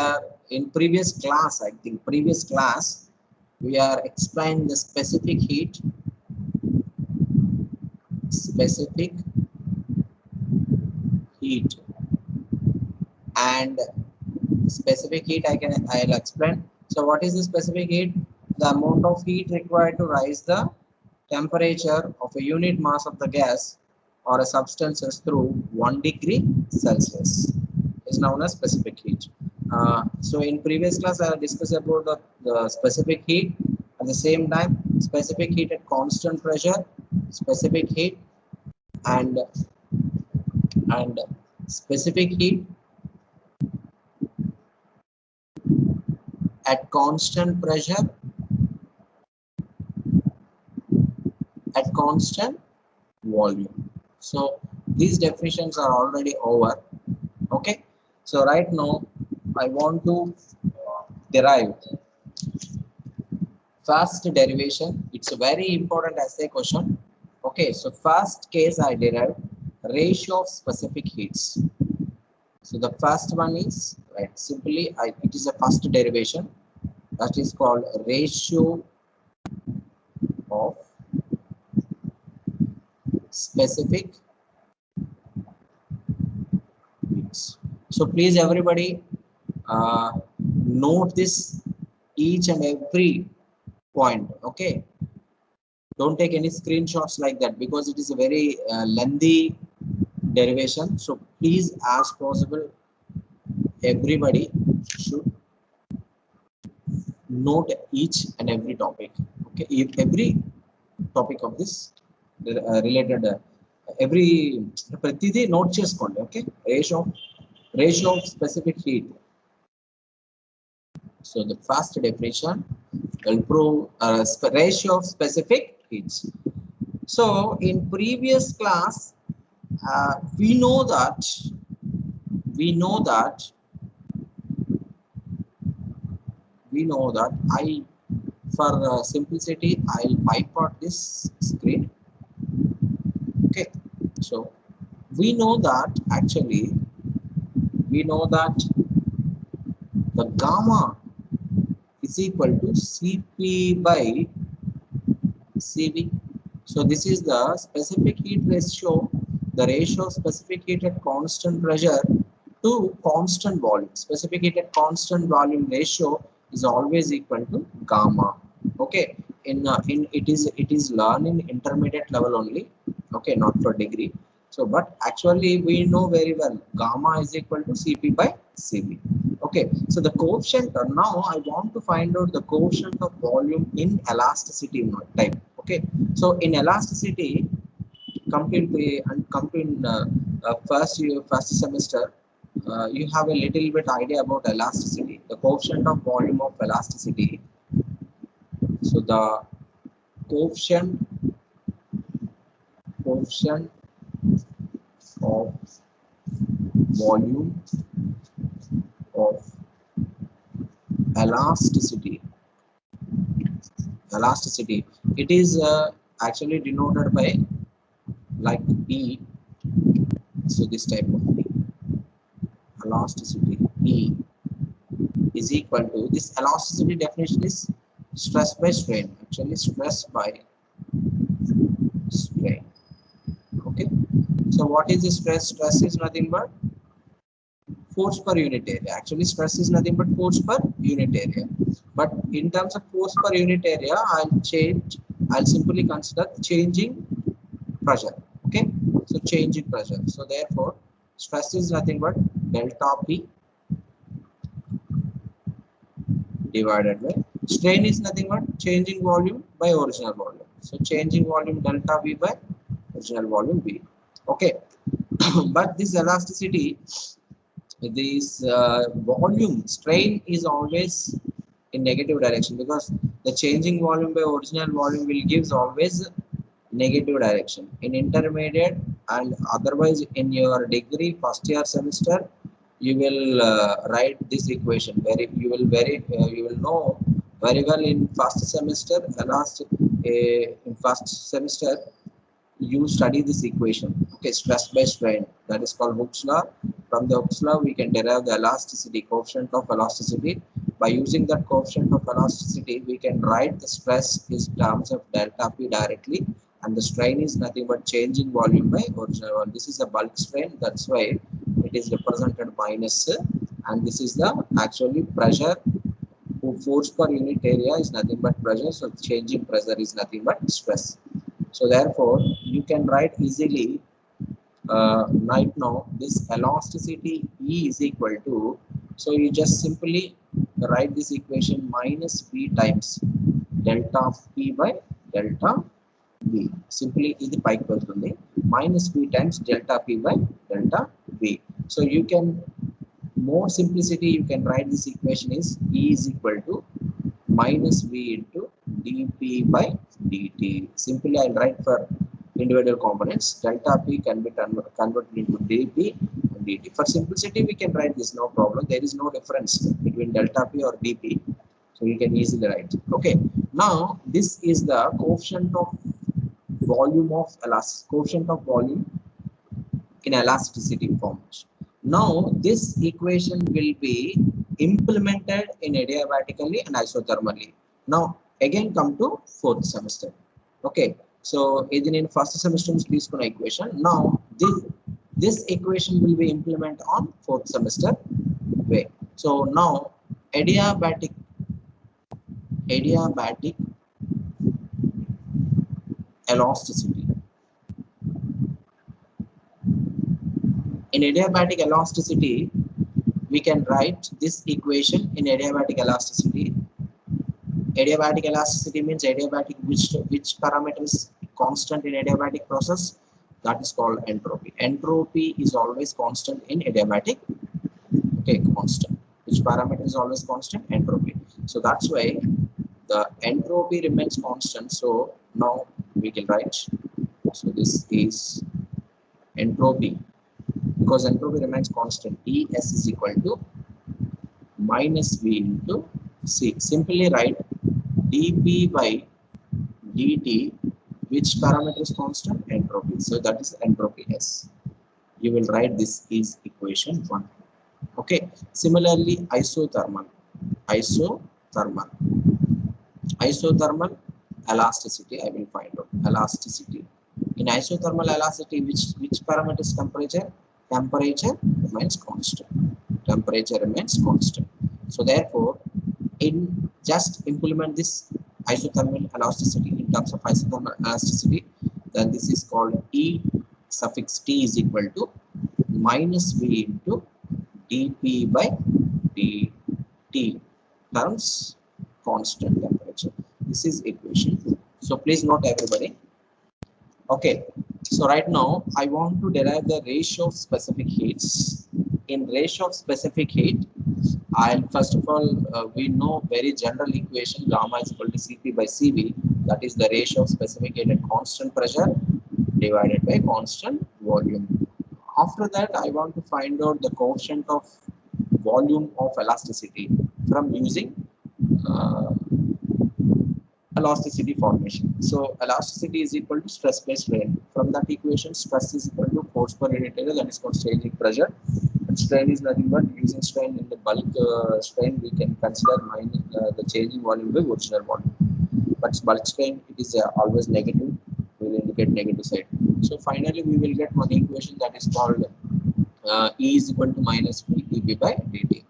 are in previous class, I think previous class, we are explaining the specific heat, and specific heat I'll explain. So what is the specific heat? The amount of heat required to rise the temperature of a unit mass of the gas or a substances through 1 degree Celsius is known as specific heat. So in previous class I discussed about the specific heat. At the same time, specific heat at constant pressure, specific heat, and specific heat at constant pressure at constant volume. So these definitions are already over. Okay, so right now I want to derive first derivation. It's a very important essay question. Okay, so first case I derived ratio of specific heats. So the first one is, right, simply it is a first derivation, that is called ratio of specific heats. So please everybody note this each and every point. Okay, don't take any screenshots like that because it is a very lengthy derivation. So please, as possible, everybody should note each and every topic. Okay, if every topic of this related every pratidi note cheskondi. Okay, ratio of specific heat. So the first definition will prove ratio of specific heats. So in previous class we know that I, for simplicity, I'll bypass this screen. Okay, so we know that the gamma is equal to Cp by Cv. So this is the specific heat ratio, the ratio of specific heat at constant pressure to constant volume. Specific heat at constant volume ratio is always equal to gamma. Okay, it is learned in intermediate level only. Okay, not for degree. So but actually we know very well gamma is equal to Cp by Cv. Okay, so the coefficient, now I want to find out the coefficient of volume in elasticity type. Okay, so in elasticity, come in first semester, you have a little bit idea about elasticity, the coefficient of volume of elasticity. So the coefficient of volume of elasticity, it is actually denoted by like E. So this type of E, elasticity E is equal to, this elasticity definition is stress by strain, actually stress by strain. Okay, so what is the stress? Stress is nothing but force per unit area. Actually stress is nothing but force per unit area, but in terms of force per unit area, I'll simply consider changing pressure. Okay, so changing pressure, so therefore stress is nothing but delta P divided by strain is nothing but changing volume by original volume. So changing volume delta V by original volume V. Okay, but this elasticity, this volume strain is always in negative direction, because the changing volume by original volume will gives always negative direction in intermediate, and otherwise in your degree first year semester you will write this equation where you will know very well in first semester. In first semester you study this equation. Okay, stress by strain, that is called Hooke's law. From the Hooke's law, we can derive the elasticity, coefficient of elasticity. By using that coefficient of elasticity, we can write the stress is terms of delta P directly, and the strain is nothing but change in volume by original one. This is a bulk strain, that's why it is represented minus, and this is the actually pressure. Force per unit area is nothing but pressure, so change in pressure is nothing but stress. So therefore, you can write easily right now this elasticity E is equal to, so you just simply write this equation minus V times delta of P by delta V. Simply ఇది పైకి వెళ్తుంది minus V times delta P by delta V. So you can, more simplicity, you can write this equation is E is equal to minus V into dP by dt. Simply I'll write for individual components. Delta P can be converted into dP and dt. For simplicity, we can write this, no problem. There is no difference between delta P or dP, so you can easily write. Okay, now this is the coefficient of volume of coefficient of volume in elasticity formation. Now this equation will be implemented in adiabatically and isothermally. Now again come to fourth semester. Okay, so ఇది నేను first semester నుంచి తీసుకున్న equation. Now this equation will be implemented on fourth semester way. So now adiabatic elasticity. In adiabatic elasticity, we can write this equation in adiabatic elasticity. Adiabatic elasticity means adiabatic, which parameter is constant in adiabatic process? That is called entropy. Entropy is always constant in adiabatic. Okay, constant. Which parameter is always constant? Entropy. So that's why the entropy remains constant. So now we can write, so this is entropy. Because entropy remains constant, Es is equal to minus V into C. Simply write dP by dt, which parameter is constant? Entropy. So that is entropy S. You will write this is equation 1. Okay. Similarly, isothermal elasticity, I will find out elasticity. In isothermal elasticity, which parameter is temperature? Temperature remains constant. So therefore, in just implement this isothermal elasticity in terms of isothermal elasticity, then this is called E suffix T is equal to minus V into dP by dt terms constant temperature. This is equation 2. So please note everybody. Okay, so right now I want to derive the ratio of specific heats. In ratio of specific heat, I'll first of all, we know very general equation, gamma is equal to Cp by Cv. That is the ratio of specific heat at constant pressure divided by constant volume. After that, I want to find out the coefficient of volume of elasticity from using elasticity formation. So elasticity is equal to stress by strain. From that equation, stress is equal to force per unit area, that is called changing pressure. And strain is nothing but, using strain in the bulk strain, we can consider minus the changing volume by original volume. But bulk strain, it is always negative. We will indicate negative side. So finally, we will get one equation that is called E is equal to minus V dP by dt.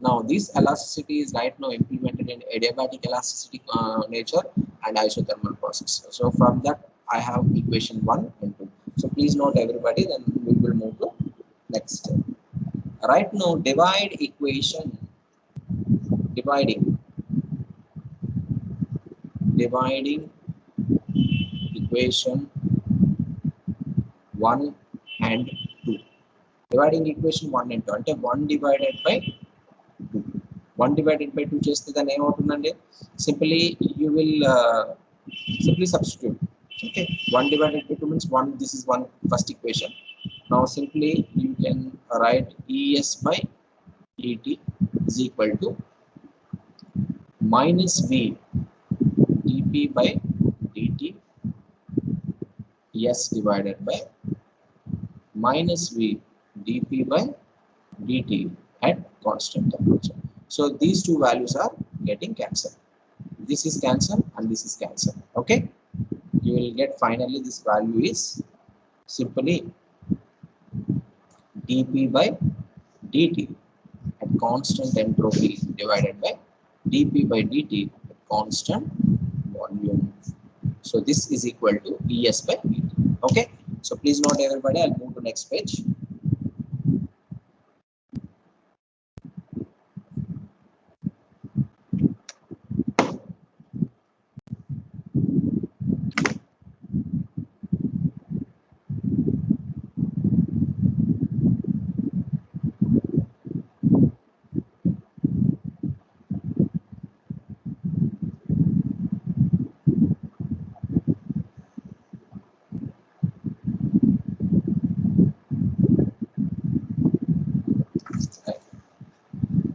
Now this elasticity is right now implemented in adiabatic elasticity nature and isothermal process. So from that I have equation 1 and 2. So please note everybody, then we will move to next step. Right now dividing equation 1 and 2. Dividing equation 1 and 2 అంటే 1 divided by 2 చేస్తే దాన్ని ఏమవుతుందండి? Simply you will simply substitute. Okay, 1 divided by 2 means 1. This is one first equation. Now simply you can write Es by Et is equal to minus V dP by dt S divided by minus V dP by dt at constant temperature. So these two values are getting cancelled. This is cancelled and this is cancelled. Okay, you will get finally this value is simply dp by dt at constant entropy divided by dp by dt at constant volume. So this is equal to es by dt. Okay, so please note everybody, I'll move to next page.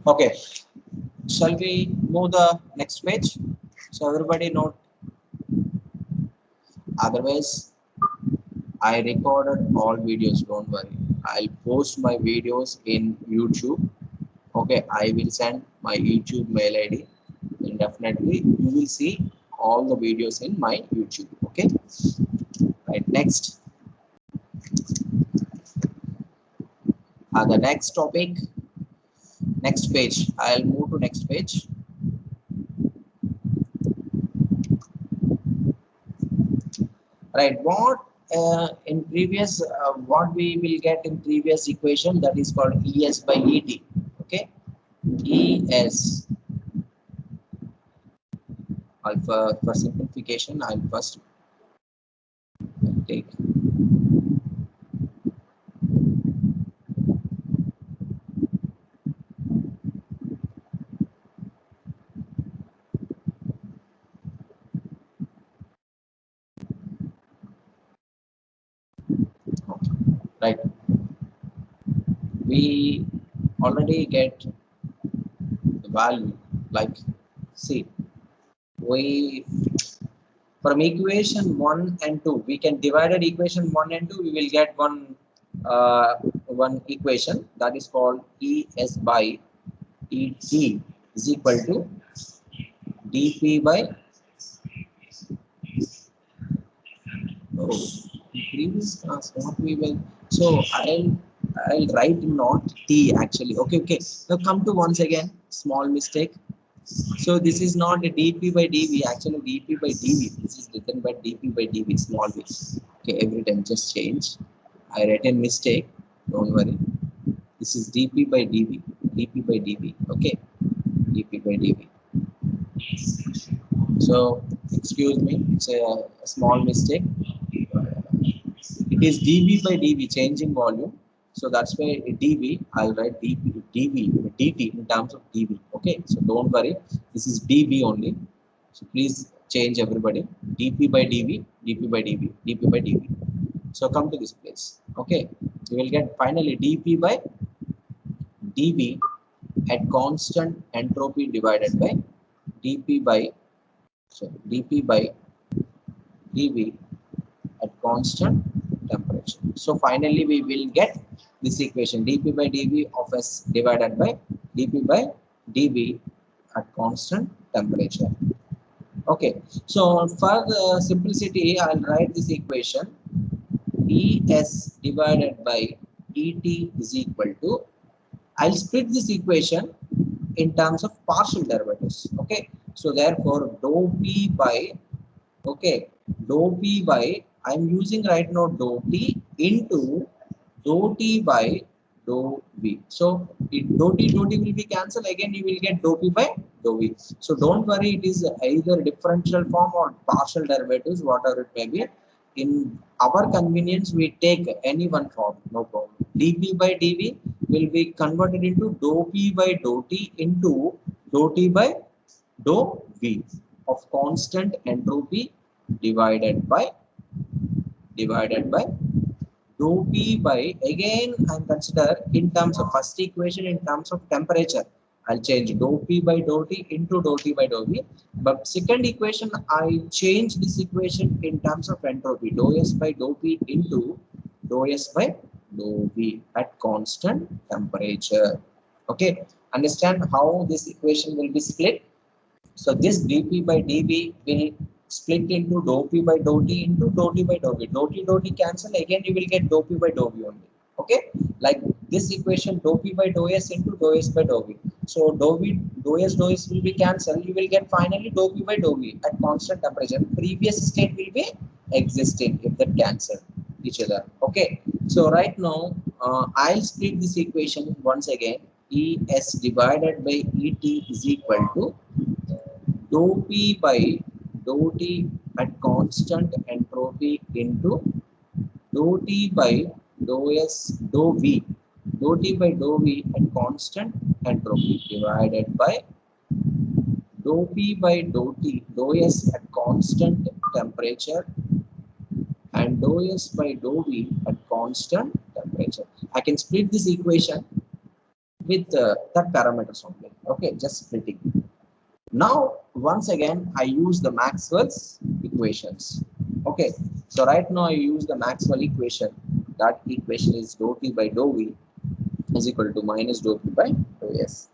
Okay, shall we move the next page? So everybody note, otherwise I recorded all videos, don't worry. I'll post my videos in YouTube. Okay, I will send my YouTube mail ID and definitely you will see all the videos in my YouTube. Okay, right, next. The next topic, next page. I'll move to next page. Right, what in previous what we will get in previous equation, that is called es by et. Okay, es alpha. For simplification I'll first take right. We already get the value, like, see, we from equation 1 and 2 we can divide equation 1 and 2, we will get one equation that is called es by et is equal to dp by previous class what we will, so I'll write not t actually. Okay, now come to once again small mistake. So this is not a dp by dv, actually dp by dv, this is written by dp by dv small b. Okay, every time just change, I write a mistake, don't worry. This is dp by dv, dp by dv. Okay, dp by dv. So excuse me, it's a small mistake. It is dv by dv, changing volume. So that's why dv, I'll write dv dt in terms of dv. Okay, so don't worry, this is dv only. So please change everybody, dp by dv, dp by dv, dp by dv. So come to this place. Okay, you will get finally dp by dv at constant entropy divided by dp by, so dp by dv at constant temperature. So finally we will get this equation dp by dv of s divided by dp by dv at constant temperature. Okay, so for the simplicity I'll write this equation es divided by et is equal to, I'll split this equation in terms of partial derivatives. Okay, so therefore dou p by, okay, dou p by, I'm using right now dou t into dou t by dou v. So dou t will be cancelled, again you will get dou p by dou v. So don't worry, it is either differential form or partial derivatives, whatever it may be. In our convenience we take any one form, no problem. dp by dv will be converted into dou p by dou t into dou t by dou v of constant entropy divided by dou p by, again and consider in terms of first equation in terms of temperature, I'll change dou p by dou t into dou t by dou v. But second equation I change this equation in terms of entropy, dou s by dou p into dou s by dou V at constant temperature. Okay, understand how this equation will be split? So this dP by dV will split into dou P by dou T into dou T by dou V. Dou T cancel, again you will get dou P by dou V only. Okay, like this equation dou P by dou S into dou S by dou V. So dou V, dou S will be cancelled. You will get finally dou P by dou V at constant temperature. Previous state will be existing if that cancel each other. Okay, so right now I'll split this equation once again. ES divided by ET is equal to dou P by dou T at constant entropy into dou T by dou S dou V. Dou T by dou V at constant entropy divided by dou P by dou T dou S at constant temperature and dou S by dou V at constant temperature. I can split this equation with that parameters only. Okay, just splitting. Now, once again, I use the Maxwell's equations. Okay, so right now I use the Maxwell equation. That equation is dou T by dou V is equal to minus dou P by dou S.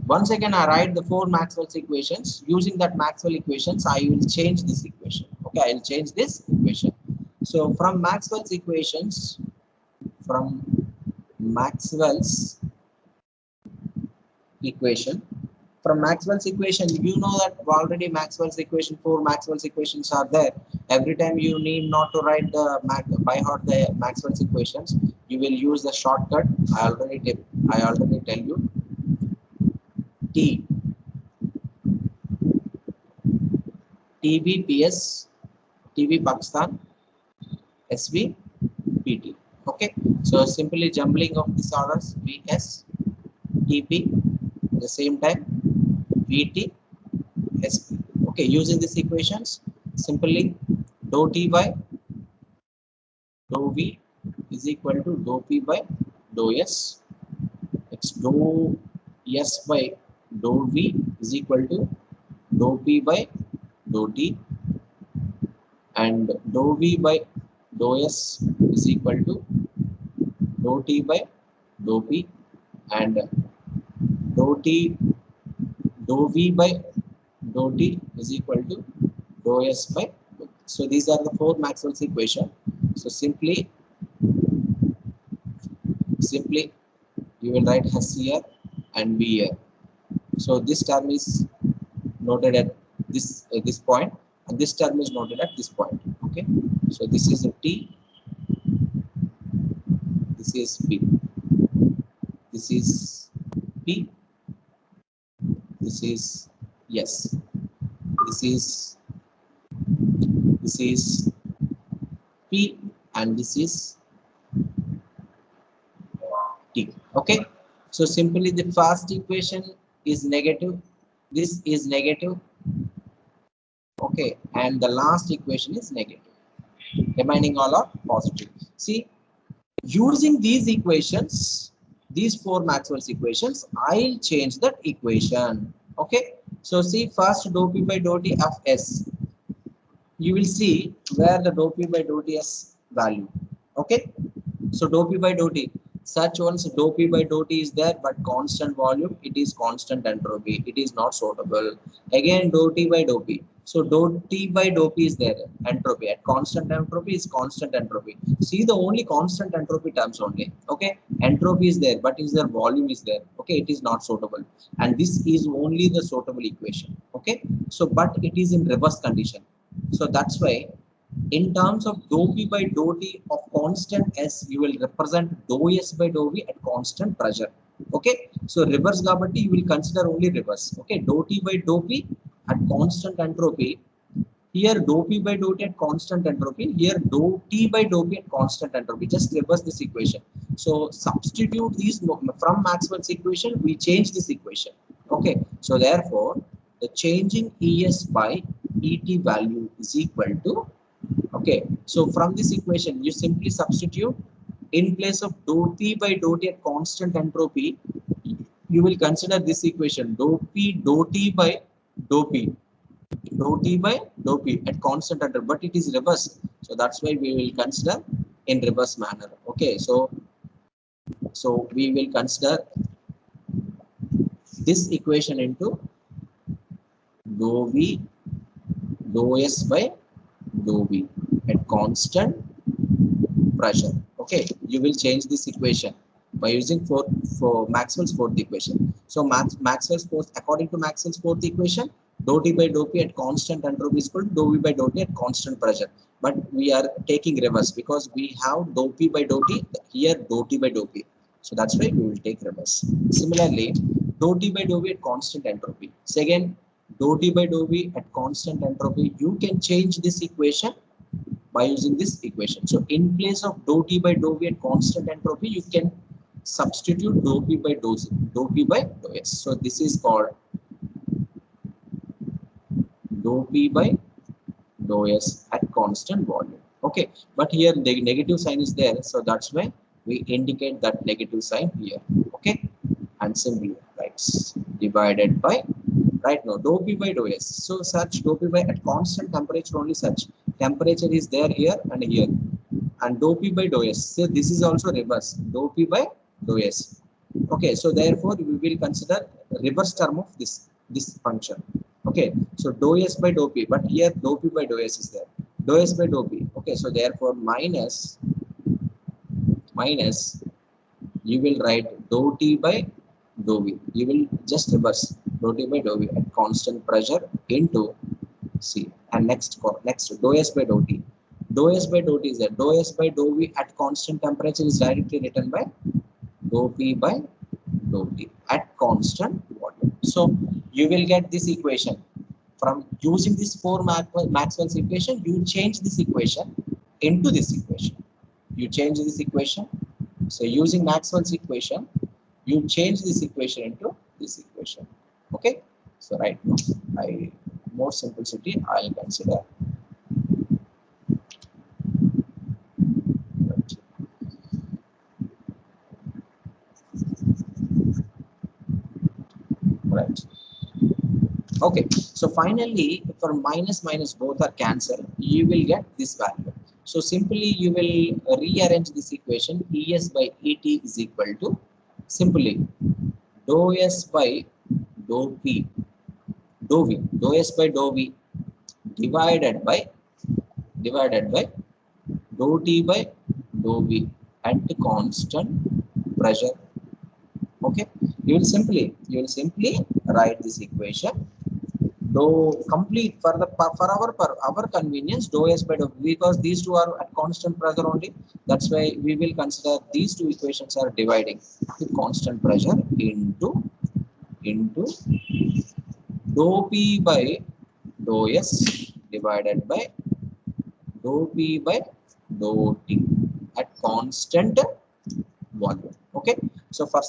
Once again, I write the four Maxwell's equations. Using that Maxwell equations, I will change this equation. Okay, I will change this equation. So from Maxwell's equations, from Maxwell's equation, from Maxwell's equation, you know that already Maxwell's equation, four Maxwell's equations are there. Every time you need not to write the by heart the Maxwell's equations, you will use the shortcut. I already tell you T TBPS TB Pakistan SV PT. Okay, so simply jumbling of these orders VS TP at the same time VT SP. Okay, using these equations, simply dou T by dou V is equal to dou P by dou S. It's dou S by dou V is equal to dou P by dou T, and dou V by dou S is equal to dou T by dou P, and dou T dou V by dou T is equal to dou S by dou P. So these are the four Maxwell's equation. So simply you will write S here and V here. So this term is noted at this point, and this term is noted at this point. Okay, so this is a T, this is P, this is P, this is yes, this is P, and this is T. Okay, so simply the first equation is negative, this is negative. Okay, and the last equation is negative, remaining all are positive. See, using these equations, these four Maxwell's equations, I'll change that equation. Okay, so see, first dou P by dou T of S, you will see where the dou P by dou T S value. Okay, so dou P by dou T, such ones dou P by dou T is there, but constant volume, it is constant entropy, it is not suitable. Again dou T by dou P, so dou T by dou P is there, entropy at constant entropy is constant entropy. See the only constant entropy terms only. Okay, entropy is there, but is there volume is there. Okay, it is not suitable, and this is only the suitable equation. Okay, so but it is in reverse condition, so that's why in terms of dou P by dou T of constant S, you will represent dou S by dou V at constant pressure. Okay, so reverse gravity you will consider only reverse. Okay, dou T by dou P at constant entropy. Here dou P by dou T at constant entropy. Here dou T by dou P at constant entropy. Just reverse this equation. So substitute these from Maxwell's equation. We change this equation. Okay, so therefore the changing ES by ET value is equal to. Okay, so from this equation, you simply substitute in place of dou P by dou T at constant entropy. You will consider this equation dou P dou T by dou P, dou T by dou P at constant under, but it is reverse. So that's why we will consider in reverse manner. Okay, so we will consider this equation into dou V dou S by dou V at constant pressure. Okay, you will change this equation by using for Maxwell's fourth equation. So Maxwell's fourth, according to Maxwell's fourth equation, dou T by dou P at constant entropy is equal to dou V by dou T at constant pressure. But we are taking reverse because we have dou P by dou T, here dou T by dou P. So that's why we will take reverse. Similarly, dou T by dou V at constant entropy. Second, dou T by dou V at constant entropy, you can change this equation by using this equation. So in place of dou T by dou V at constant entropy, you can substitute dou P by dou P by dou S. So this is called dou P by dou S at constant volume. Okay, but here the negative sign is there, so that's why we indicate that negative sign here. Okay, and simply writes divided by, right now dou P by dou S. So such dou P by at constant temperature only, such temperature is there here and here, and dou P by dou S. So this is also reverse, dou P by dou S. Okay, so therefore we will consider reverse term of this function. Okay, so dou S by dou P, but here dou P by dou S is there, dou S by dou P. Okay, so therefore minus you will write dou T by dou V. You will just reverse dou T by dou V at constant pressure into C, and next dou S by dou T. Dou S by dou T is there. Dou S by dou V at constant temperature is directly written by dou P by dou T at constant volume. So you will get this equation from using this four Maxwell's equation. You change this equation into this equation. You change this equation. So using Maxwell's equation, you change this equation into this equation. Okay. So right now, more simplicity I'll consider. Right. Okay, so finally, for minus both are cancelled, you will get this value. So simply you will rearrange this equation. ES by ET is equal to simply dou S by dou P, dou V, dou S by dou V divided by dou T by dou V at constant pressure. Okay, you will simply write this equation. Though complete for our convenience, dou S by dou, because these two are at constant pressure only. That's why we will consider these two equations are dividing with constant pressure into dou P by dou S divided by dou P by dou T at constant volume. Okay, so for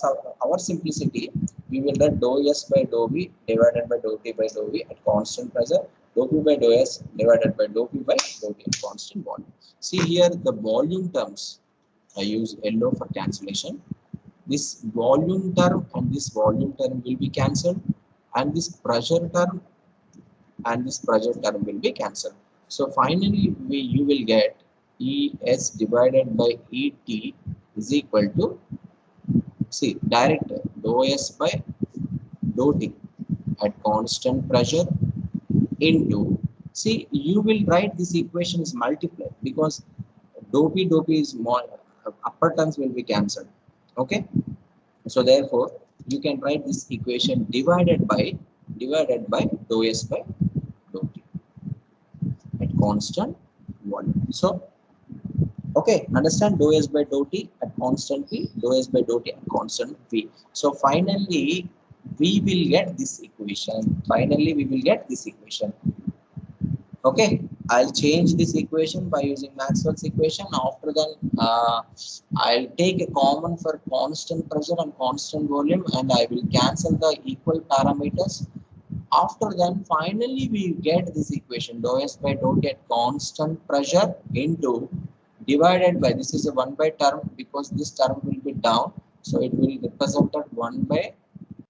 our simplicity, we will write dou S by dou V divided by dou T by dou V at constant pressure, dou P by dou S divided by dou P by dou T at constant volume. See here the volume terms, I use yellow for cancellation. This volume term and this volume term will be cancelled, and this pressure term and this pressure term will be cancelled. So finally you will get ES divided by ET is equal to, see, direct dou S by dou T at constant pressure into, see, you will write this equation is multiplied because dou P is more, upper terms will be cancelled. Okay, so therefore you can write this equation divided by dou S by dou T at constant volume. So okay, understand dou S by dou T at constant P, dou S by dou T at constant P. So finally we will get this equation. Okay, I'll change this equation by using Maxwell's equation. After that, I'll take a common for constant pressure and constant volume, and I will cancel the equal parameters. After that, finally we get this equation dou S by dou T at constant pressure into divided by, this is a 1 by term because this term will be down, so it will represent that 1 by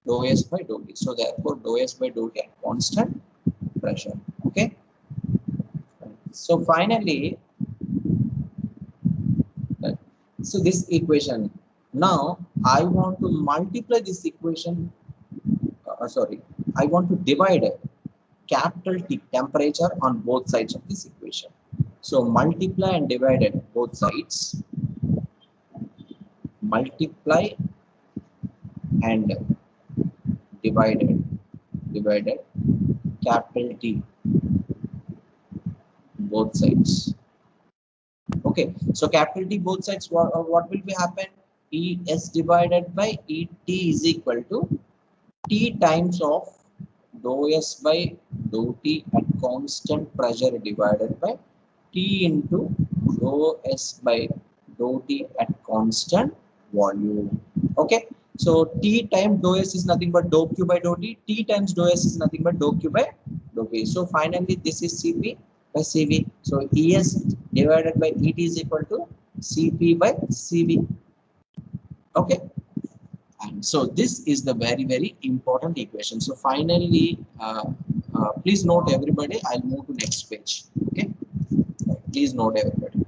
dou S by dou T. So therefore dou S by dou T at constant pressure. Okay. So finally, right, so this equation. Now I want to multiply this equation. Sorry, I want to divide capital T temperature on both sides of this equation. So multiply and divide at both sides. Multiply and divided capital T both sides. Okay, so capital T both sides, what will be happen? Es divided by Et is equal to T times of dou S by dou T at constant pressure divided by T into dou S by dou T at constant volume. Okay, so T times dou S is nothing but dou Q by dou T. T times dou S is nothing but dou Q by dou P. So finally this is Cp by Cv. So Es divided by Et is equal to Cp by Cv. Okay. And so this is the very important equation. So finally, please note everybody. I'll move to next page. Okay, please note everybody.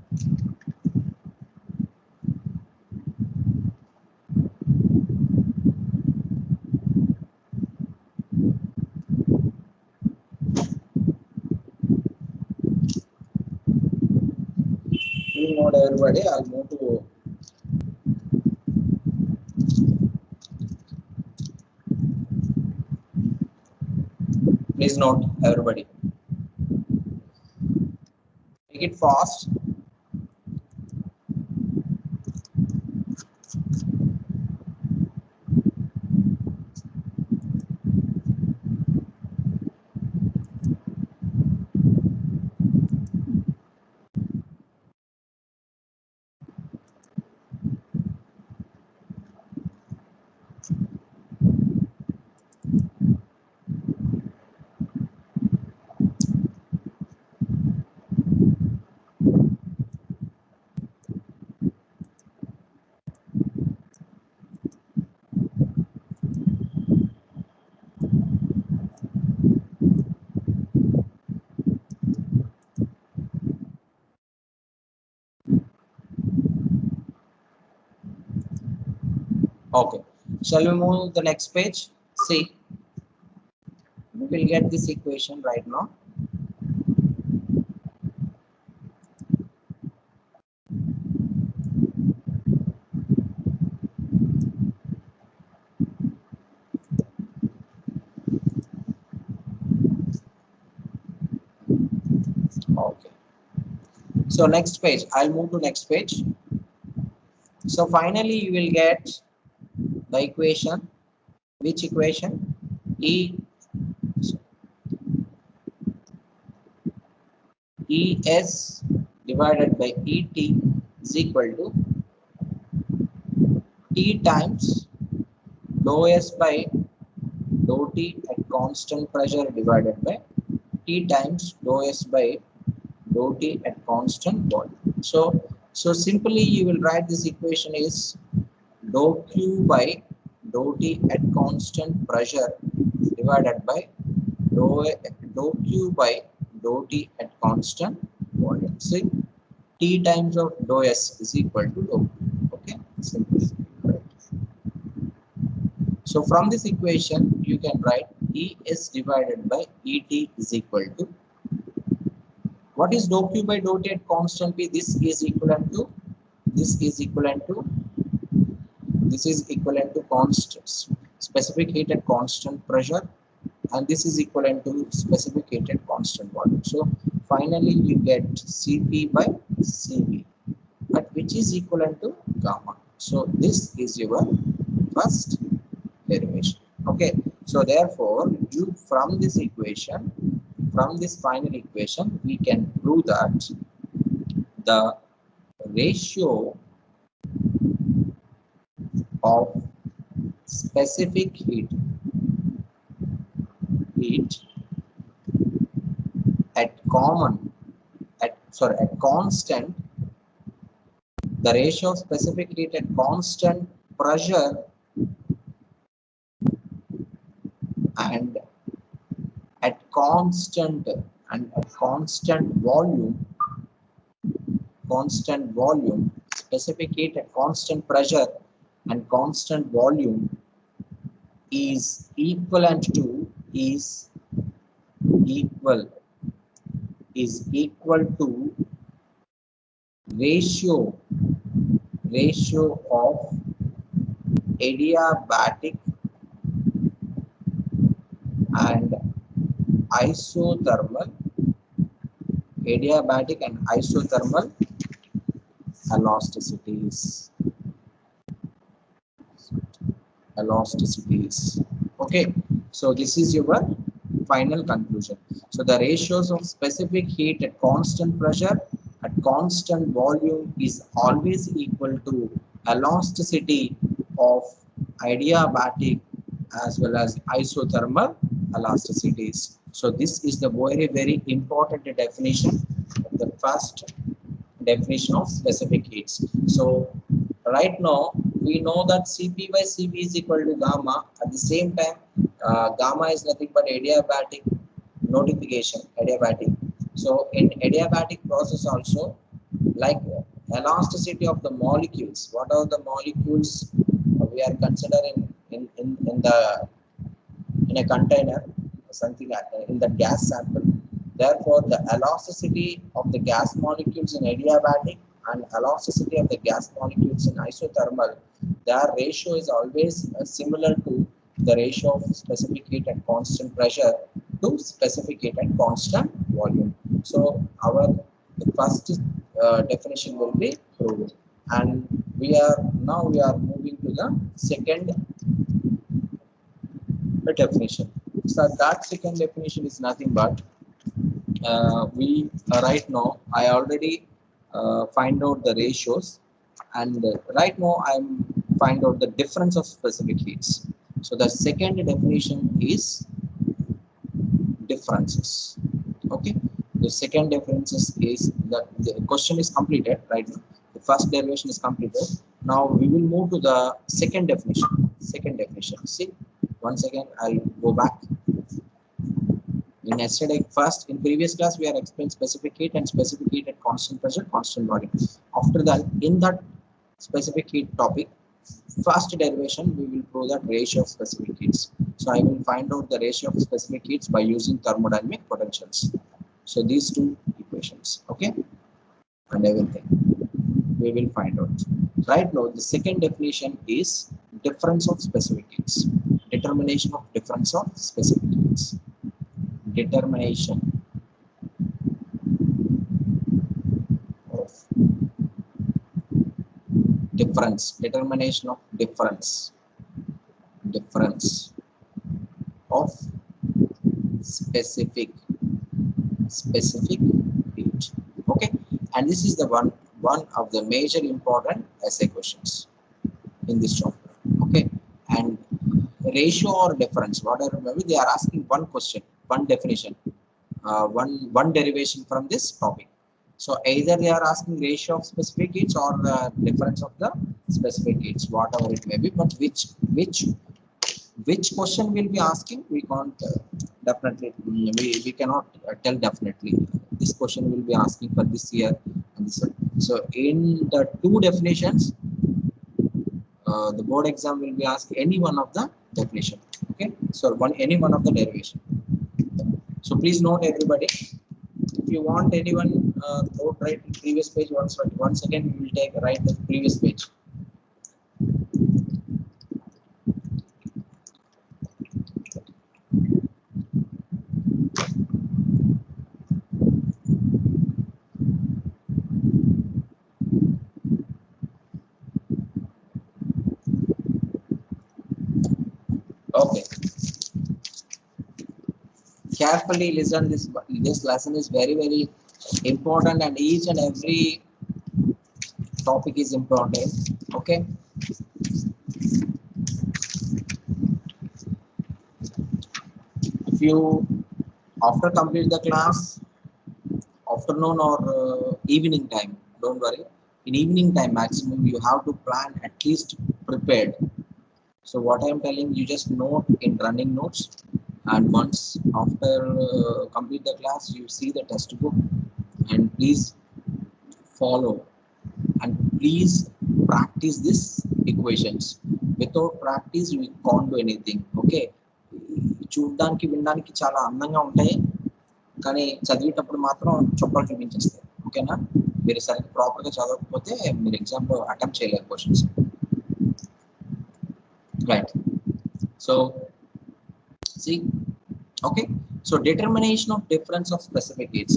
Please note everybody. I'll move to. Please note everybody. Make it fast. Okay. Shall we move to the next page? See, we will get this equation right now. Okay. So next page. I'll move to next page. So finally, you will get the equation. Which equation? Es divided by Et is equal to T times dou S by dou T at constant pressure divided by T times dou S by dou T at constant volume. So simply you will write this equation is dou Q by dou T at constant pressure divided by dou Q by dou T at constant volume. See, T times of dou S is equal to dou Q. Okay, simple. So from this equation, you can write Es divided by Et is equal to, what is dou Q by dou T at constant P? This is equivalent to, this is equivalent to, this is equivalent to constant specific heat at constant pressure, and this is equivalent to specific heat at constant volume. So finally you get Cp by Cv, but which is equivalent to gamma. So this is your first derivation. Okay, so therefore you from this equation, from this final equation, we can prove that the ratio of specific heat at constant, the ratio of specific heat at constant pressure and at constant volume, specific heat at constant pressure and constant volume is equal equal to ratio of adiabatic and isothermal elasticities. Okay, so this is your final conclusion. So the ratios of specific heat at constant pressure at constant volume is always equal to elasticity of adiabatic as well as isothermal elasticities. So this is the very important definition, the first definition of specific heats. So right now we know that Cp by Cv is equal to gamma. At the same time, gamma is nothing but adiabatic notification, adiabatic. So in adiabatic process also, like elasticity of the molecules, what are the molecules we are considering in the in a container, something like in the gas sample. Therefore, the elasticity of the gas molecules in adiabatic and elasticity of the gas molecules in isothermal, their ratio is always similar to the ratio of specific heat at constant pressure to specific heat at constant volume. So our first definition will be proved, and we are moving to the second definition. So that second definition is nothing but we right now I already find out the ratios, and right now I'm find out the difference of specific heats. So the second definition is differences. Okay, the second differences is that the question is completed right now. The first derivation is completed. Now we will move to the second definition. See, once again I'll go back. In previous class we are explained specific heat and specific heat at constant pressure, constant volume. After that, in that specific heat topic, first derivation we will prove that ratio of specific heats. So I will find out the ratio of specific heats by using thermodynamic potentials. So these two equations, okay, and everything we will find out. Right now, the second definition is difference of specific heats. Determination of difference of specific heats. Determination of difference. Determination of difference of specific heat. Okay, and this is the one of the major important essay questions in this chapter. Okay, and ratio or difference, whatever, maybe they are asking one question, one definition, one derivation from this topic. So either they are asking ratio of specific heats or the difference of the specific heats, whatever it may be. But which question will be asking, we can't definitely, we cannot tell definitely. This question will be asking for this year and this one. So in the two definitions, the board exam will be asked any one of the definition. Okay, so any one of the derivation. So please note everybody. If you want anyone note right in previous page, once again we will write the previous page. Okay. Carefully listen. This lesson is very important, and each and every topic is important. Okay. If you after complete the class, afternoon or evening time, don't worry. In evening time maximum, you have to plan at least prepared. So what I am telling you, just note in running notes. And once after complete the class, you see the test book, and please follow and please practice this equations. Without practice we can't do anything. Okay, చూడడానికి వినడానికి చాలా అందంగా ఉంటాయి, కానీ చదివేటప్పుడు మాత్రం చొప్పలు చూపించేస్తాయి. ఓకేనా, మీరు సరిగ్గా ప్రాపర్గా చదవకపోతే మీరు ఎగ్జామ్లో అటెంప్ట్ చేయలేరు questions. Right, so see, okay, so determination of difference of specific heats.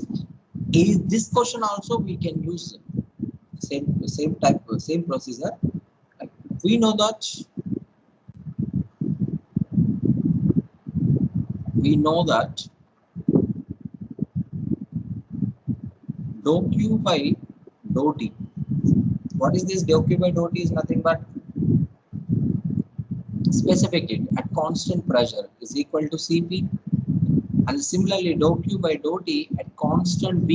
Is this question also we can use same type, same procedure. Like we know that dou q by dou t. What is this? Dou q by dou t is nothing but specific heat at constant pressure is equal to Cp, and similarly dou q by dou t at constant V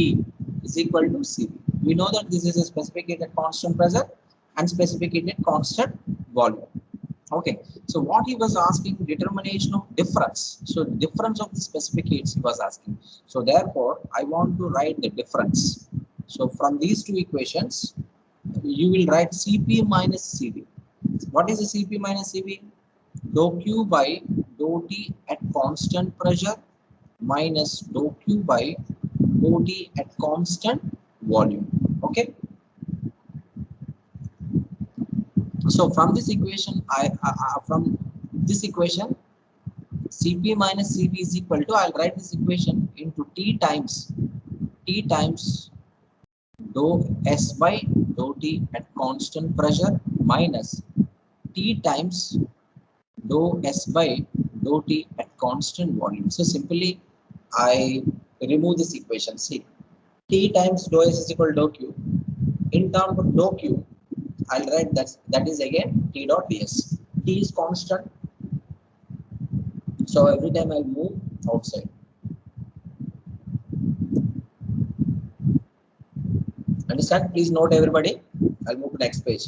is equal to Cv. We know that this is a specific heat at constant pressure and specific heat at constant volume. Okay, so what he was asking, determination of difference. So difference of the specific heats he was asking. So therefore I want to write the difference. So from these two equations you will write Cp minus Cv. What is the Cp minus Cv? Dou q by dou t at constant pressure minus dou q by dou t at constant volume. Okay, so from this equation Cp minus Cv is equal to, I'll write this equation into t times dou s by dou t at constant pressure minus t times dou s by dou t at constant volume. So simply I remove this equation. See, t times dou s is equal to dou q. In terms of dou q, I'll write that is again t dot ds. T is constant, so every time I move outside. Understand? Please note everybody. I'll move to next page.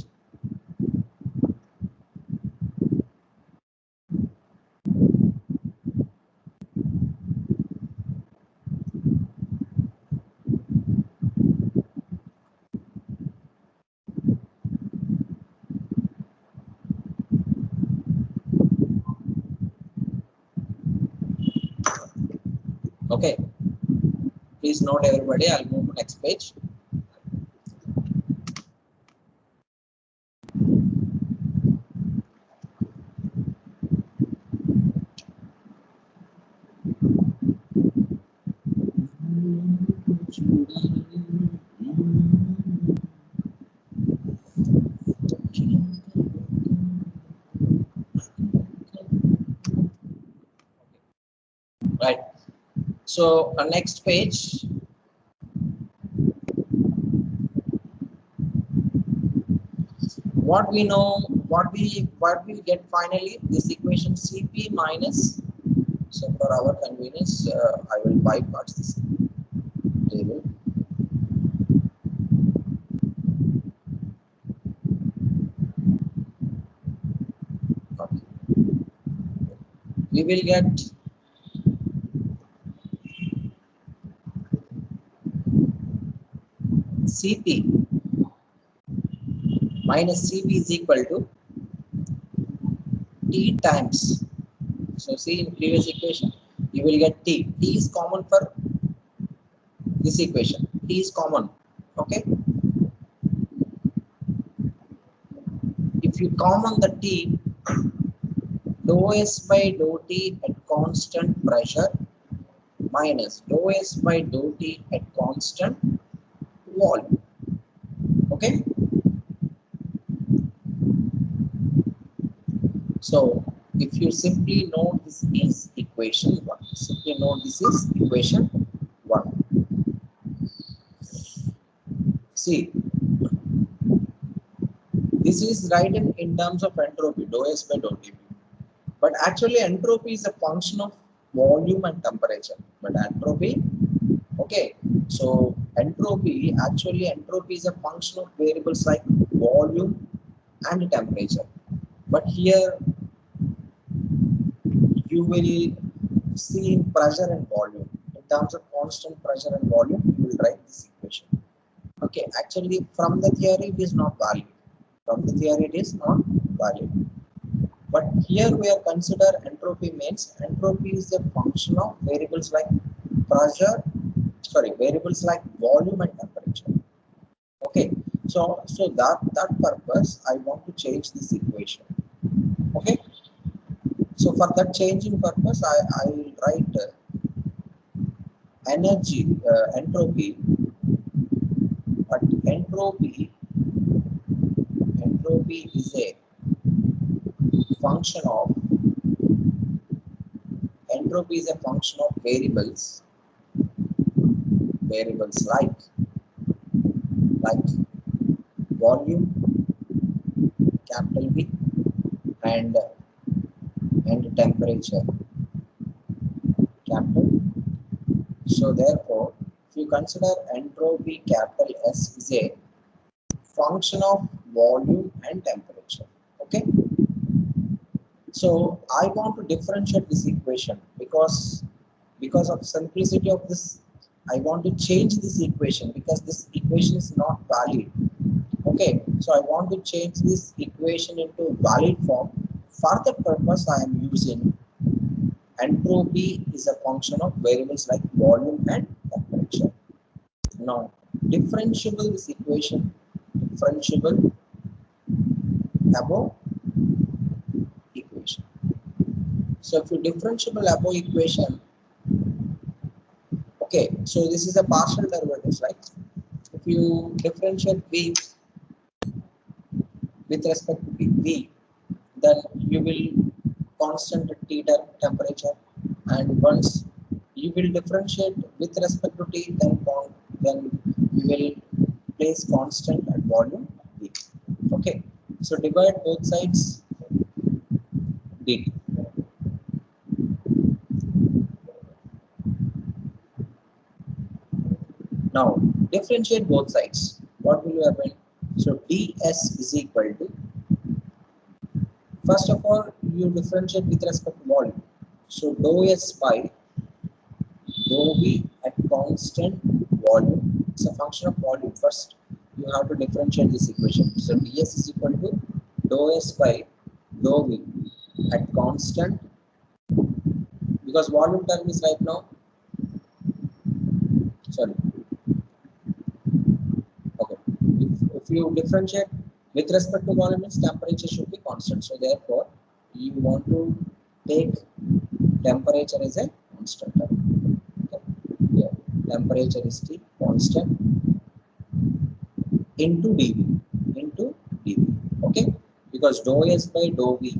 Okay, please note everybody. I'll move to next page. Right, so next page, what we know, what we get finally, this equation Cp minus, so for our convenience I will bypass this table. Okay. We will get Cp minus Cv is equal to T times, so see in previous equation you will get T. T is common for this equation. T is common. Okay, if you common the T, dou s by dou t at constant pressure minus dou s by dou t at constant volume. Okay, so if you simply know this is equation 1, simply know this is equation 1. See, this is written in terms of entropy, dou s by dou t, but actually entropy is a function of volume and temperature. But entropy, okay, so entropy is a function of variables like volume and temperature. But here you will see in pressure and volume. In terms of constant pressure and volume, you will write this equation. Okay, actually from the theory it is not valid. From the theory it is not valid. But here we are consider entropy means entropy is a function of variables like variables like volume and temperature. Okay, so that purpose I want to change this equation. Okay, so for that change in purpose I will write entropy, but entropy is a function of variables like volume, capital V, and temperature, capital. So therefore, if you consider entropy capital S is a function of volume and temperature. Okay. So I want to differentiate this equation because of simplicity of this. I want to change this equation because this equation is not valid. Okay, so I want to change this equation into valid form. For that purpose, I am using entropy is a function of variables like volume and temperature. Now, differentiable this equation, differentiable above equation. So if you differentiable above equation, okay, so this is a partial derivative, right? If you differentiate V with respect to V, then you will constant T temperature, and once you will differentiate with respect to T, then you will place constant at volume V. Okay, so divide both sides dt. Now differentiate both sides. What will happen? So ds is equal to, first of all, you differentiate with respect to volume. So dou S by dou V at constant volume. It's a function of volume. First, you have to differentiate this equation. So ds is equal to dou S by dou V at constant, because volume term is right now, sorry, okay. If you differentiate with respect to volume, means temperature should be constant. So therefore, you want to take temperature as a constant term. Okay. Yeah. Temperature is T constant into dV, okay, because dou S by dou V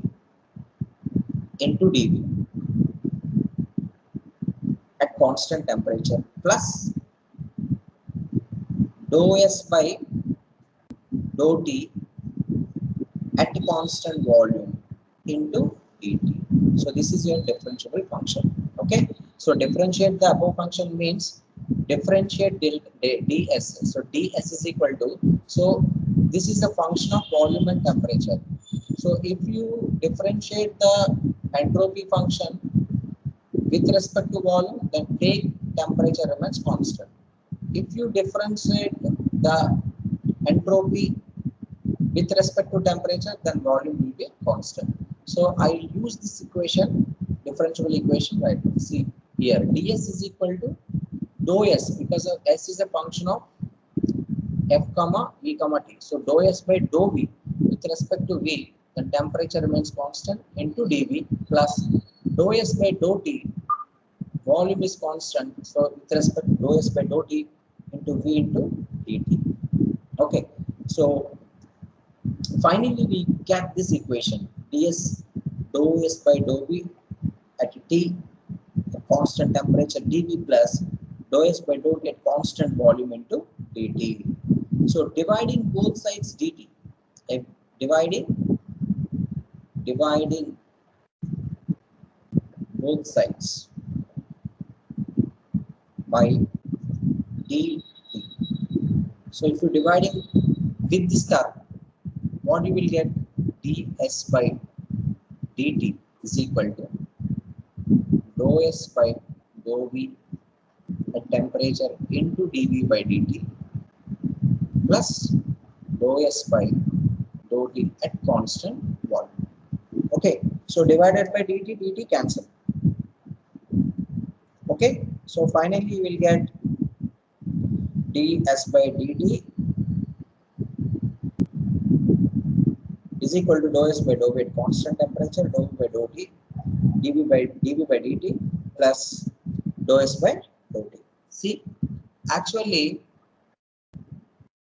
into dV at constant temperature plus dou S by dou T at constant volume into dt. So this is your differentiable function. Okay, so differentiate the above function means differentiate ds. So ds is equal to, so this is a function of volume and temperature. So if you differentiate the entropy function with respect to volume, then take temperature remains constant. If you differentiate the entropy with respect to temperature, then volume will be constant. So I use this equation, differentiable equation, right? See here, ds is equal to dou S, because of S is a function of f comma v comma t. So dou S by dou v with respect to v, the temperature remains constant into dv plus dou S by dou t, volume is constant. So with respect to dou S by dou t into v into dt. Okay, so finally we get this equation ds dou S by dou v at T, the constant temperature dV plus dou S by dou T at constant volume into dt. So dividing both sides dt, dividing both sides by dt. So if you're dividing with this term, what you will get, ds by dt is equal to dou S by dou V at temperature into dV by dt plus dou S by dou T at constant volume. Okay, so divided by dt cancel. Okay, so finally you will get ds by dt is equal to dou S by dou V at constant temperature, dou V by dou T, dV by dt plus dou S by dou T. Actually,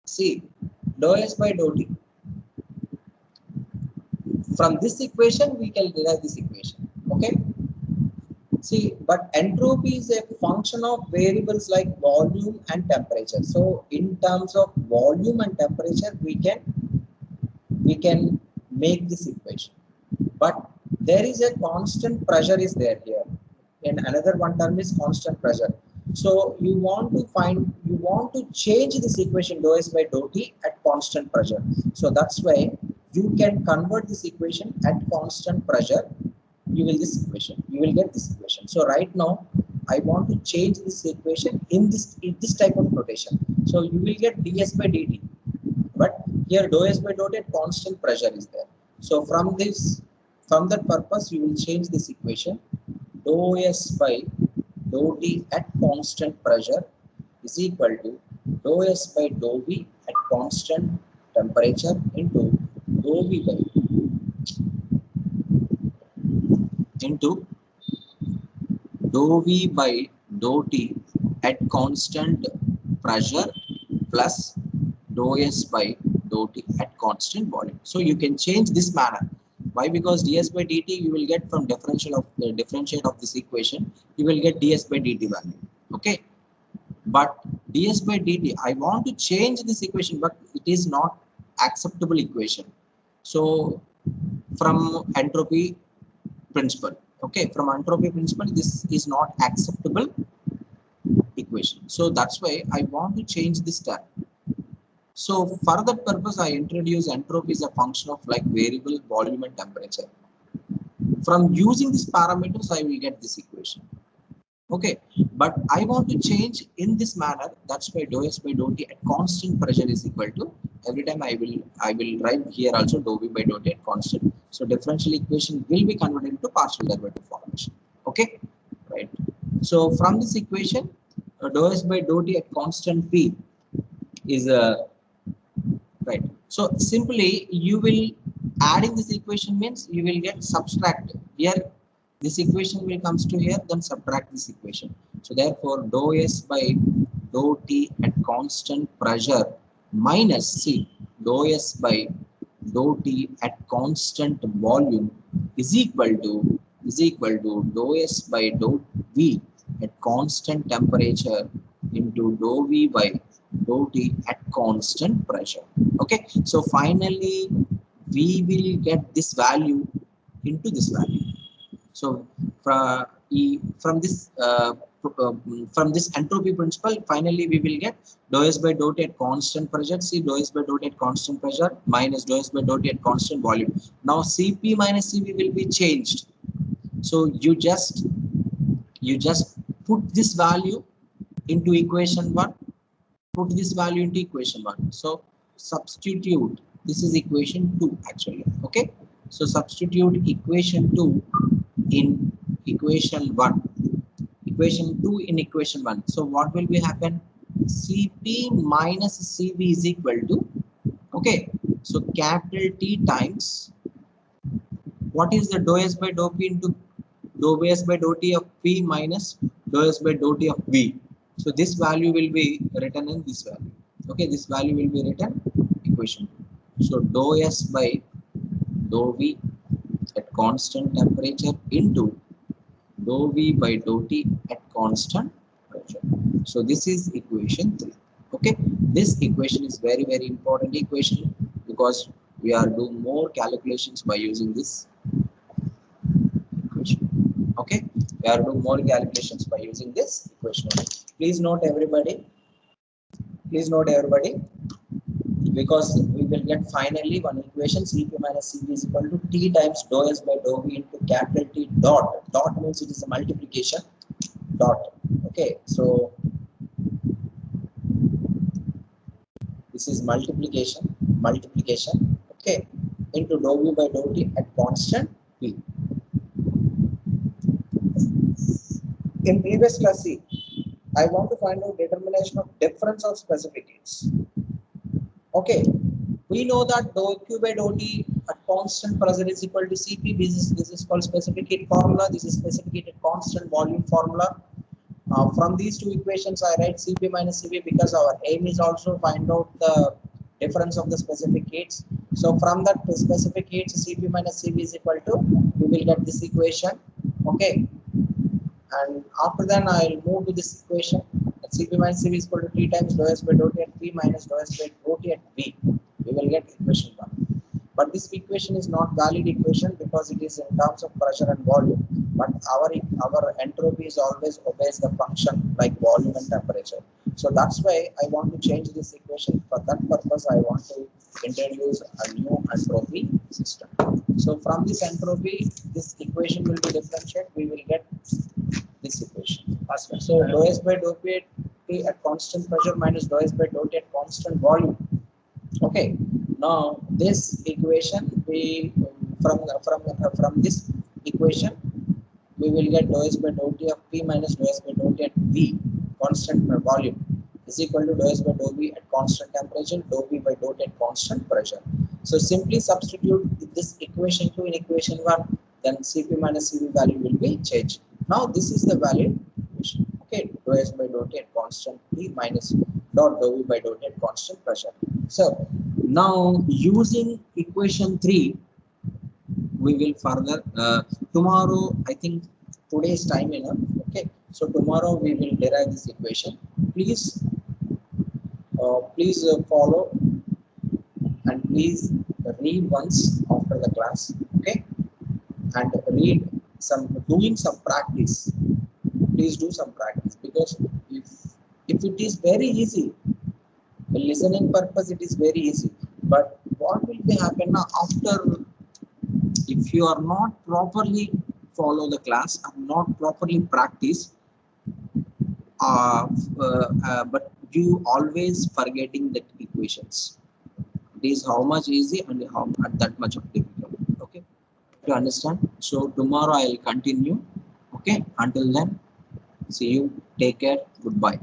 see, dou S by dou T. From this equation, we can derive this equation. Okay. See, but entropy is a function of variables like volume and temperature. So, in terms of volume and temperature, we can make this equation. But there is a constant pressure is there here. And another one term is constant pressure. So you want to change this equation dou S by dou T at constant pressure. So that's why you can convert this equation at constant pressure. You will get this equation. So right now I want to change this equation in this type of notation. So you will get ds by dt, but here dou S by dou T at constant pressure is there. So from that purpose you will change this equation. Dou S by dou T at constant pressure is equal to dou S by dou V at constant temperature into dou V by dou V by dou T at constant pressure plus dou S by dou T at constant volume. So you can change this manner. Why? Because ds by dt you will get from differentiate of this equation, you will get ds by dt value. Okay, but ds by dt, I want to change this equation, but it is not acceptable equation. So from entropy principle, okay, from entropy principle, this is not acceptable equation. So that's why I want to change this term. So for that purpose, I introduce entropy as a function of like variable volume and temperature. From using these parameters, I will get this equation. Okay, but I want to change in this manner. That's why dou S by dou T at constant pressure is equal to, every time I will write here also dou V by dou T at constant. So differential equation will be converted into partial derivative formation. Okay, right. So from this equation, dou S by dou T at constant P is a right. So simply you will adding this equation means you will get subtract here. This equation will comes to here, then subtract this equation. So therefore dou S by dou T at constant pressure minus dou S by dou T at constant volume is equal to dou S by dou V at constant temperature into dou V by dou T at constant pressure. Okay, so finally we will get this value into this value. So from this entropy principle, finally we will get dou S by dou T at constant pressure. See, dou S by dou T at constant pressure minus dou S by dou T at constant volume. Now Cp minus Cv will be changed. So you just put this value into equation 1. Put this value into equation 1. So substitute. This is equation 2 actually. Okay. So substitute equation 2 in equation 1. Equation 2 in equation 1. So what will be happen? Cp minus Cv is equal to, okay, so capital T times, what is the dou S by dou P into dou S by dou T of P minus dou S by dou T of V. So this value will be written in this value. Okay, this value will be written equation 2. So dou S by dou V at constant temperature into dou V by dou T at constant pressure. So this is equation 3. Okay, this equation is very important equation because we are doing more calculations by using this equation. Okay, we are doing more calculations by using this equation. Please note everybody. because we will get finally one equation Cp minus Cv is equal to T times dou S by dou V into capital T dot. Dot means it is a multiplication dot. Okay, so this is multiplication, okay, into dou V by dou T at constant V. In previous class C, I want to find out determination of difference of specific heats. Okay, we know that dou Q by dou T at constant pressure is equal to Cp. This is called specific heat formula. This is specific heat at constant volume formula. From these two equations, I write Cp minus Cv because our aim is also find out the difference of the specific heats. So from that specific heats, Cp minus Cv is equal to, we will get this equation. Okay, and after that I will move to this equation. Cp minus Cv is equal to T times dou S by dou T at P minus dou S by dou T at V. We will get equation 1. But this equation is not valid equation because it is in terms of pressure and volume. But our entropy is always obeys the function like volume and temperature. So that's why I want to change this equation. For that purpose, I want to introduce a new entropy system. So from this entropy, this equation will be differentiated. We will get this equation. So dou S by dou P at constant pressure minus dou S by dou T at constant volume. Okay, now this equation we from this equation we will get dou S by dou T of P minus dou S by dou T at V constant volume is equal to dou S by dou V at constant temperature, dou V by dou T at constant pressure. So simply substitute this equation 2 in equation 1, then Cp minus Cv value will be changed. Now this is the valid equation. Okay, dou S by dou T at constant P minus dot dou V by dou T at constant pressure. So now using equation 3, we will further tomorrow. I think today's time enough. Okay, so tomorrow we will derive this equation. Please follow and please read once after the class. Okay, and read doing some practice. Please do some practice because if it is very easy, for listening purpose it is very easy. But what will be happen now after, if you are not properly follow the class and not properly practice, but you always forgetting the equations. It is how much easy and how that much of difficult. Okay, to understand. So tomorrow I will continue. Okay, until then, see you. Take care. Goodbye.